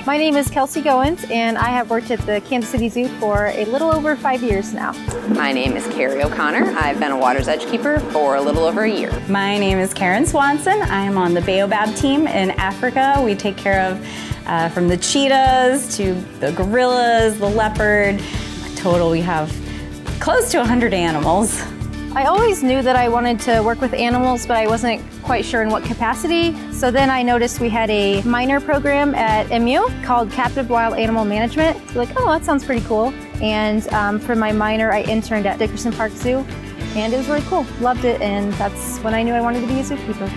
My name is Kelsey Goins, and I have worked at the Kansas City Zoo for a little over 5 years now. My name is Carrie O'Connor. I've been a water's edge keeper for a little over a year. My name is Karen Swanson. I'm on the Baobab team in Africa. We take care of from the cheetahs to the gorillas, the leopard. In total, we have close to 100 animals. I always knew that I wanted to work with animals, but I wasn't quite sure in what capacity. So then I noticed we had a minor program at MU called Captive Wild Animal Management. So like, oh, that sounds pretty cool. And for my minor, I interned at Dickerson Park Zoo, and it was really cool. Loved it, and that's when I knew I wanted to be a zookeeper.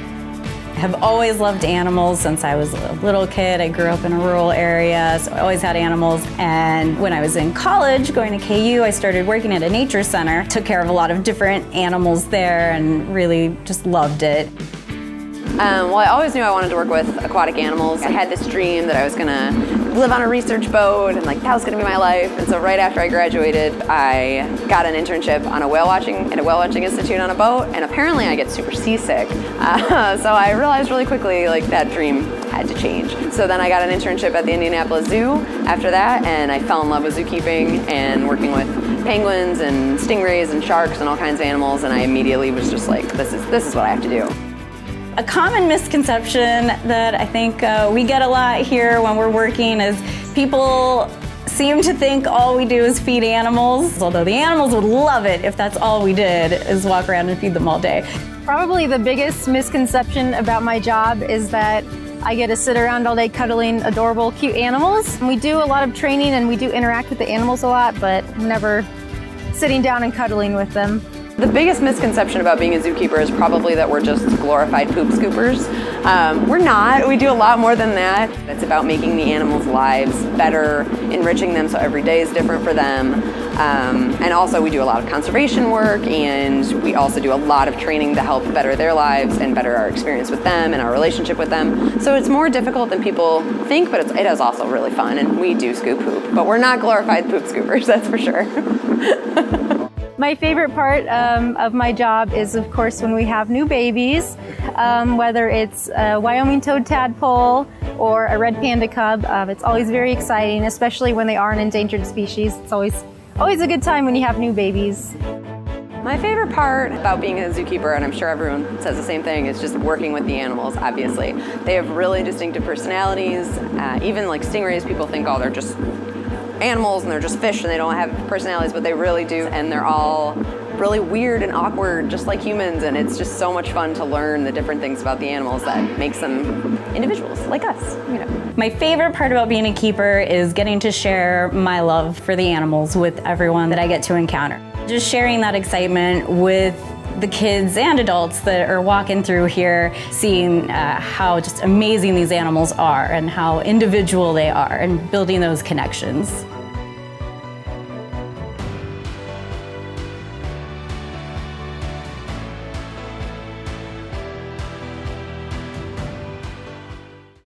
I have always loved animals since I was a little kid. I grew up in a rural area, so I always had animals. And when I was in college, going to KU, I started working at a nature center. Took care of a lot of different animals there and really just loved it. Well, I always knew I wanted to work with aquatic animals. I had this dream that I was gonna live on a research boat and like that was gonna be my life. And so right after I graduated, I got an internship on at a whale watching institute on a boat, and apparently I get super seasick. So I realized really quickly like that dream had to change. So then I got an internship at the Indianapolis Zoo after that, and I fell in love with zookeeping and working with penguins and stingrays and sharks and all kinds of animals, and I immediately was just like, this is what I have to do. A common misconception that I think we get a lot here when we're working is people seem to think all we do is feed animals, although the animals would love it if that's all we did is walk around and feed them all day. Probably the biggest misconception about my job is that I get to sit around all day cuddling adorable, cute animals. We do a lot of training and we do interact with the animals a lot, but never sitting down and cuddling with them. The biggest misconception about being a zookeeper is probably that we're just glorified poop scoopers. We're not. We do a lot more than that. It's about making the animals' lives better, enriching them so every day is different for them. And also we do a lot of conservation work, and we also do a lot of training to help better their lives and better our experience with them and our relationship with them. So it's more difficult than people think, but it is also really fun, and we do scoop poop. But we're not glorified poop scoopers, that's for sure. My favorite part of my job is, of course, when we have new babies, whether it's a Wyoming toad tadpole or a red panda cub. It's always very exciting, especially when they are an endangered species. It's always a good time when you have new babies. My favorite part about being a zookeeper, and I'm sure everyone says the same thing, is just working with the animals, obviously. They have really distinctive personalities. Even like stingrays, people think, oh, they're just animals and they're just fish and they don't have personalities, but they really do, and they're all really weird and awkward just like humans, and it's just so much fun to learn the different things about the animals that makes them individuals like us, you know. My favorite part about being a keeper is getting to share my love for the animals with everyone that I get to encounter. Just sharing that excitement with the kids and adults that are walking through here, seeing how just amazing these animals are and how individual they are, and building those connections.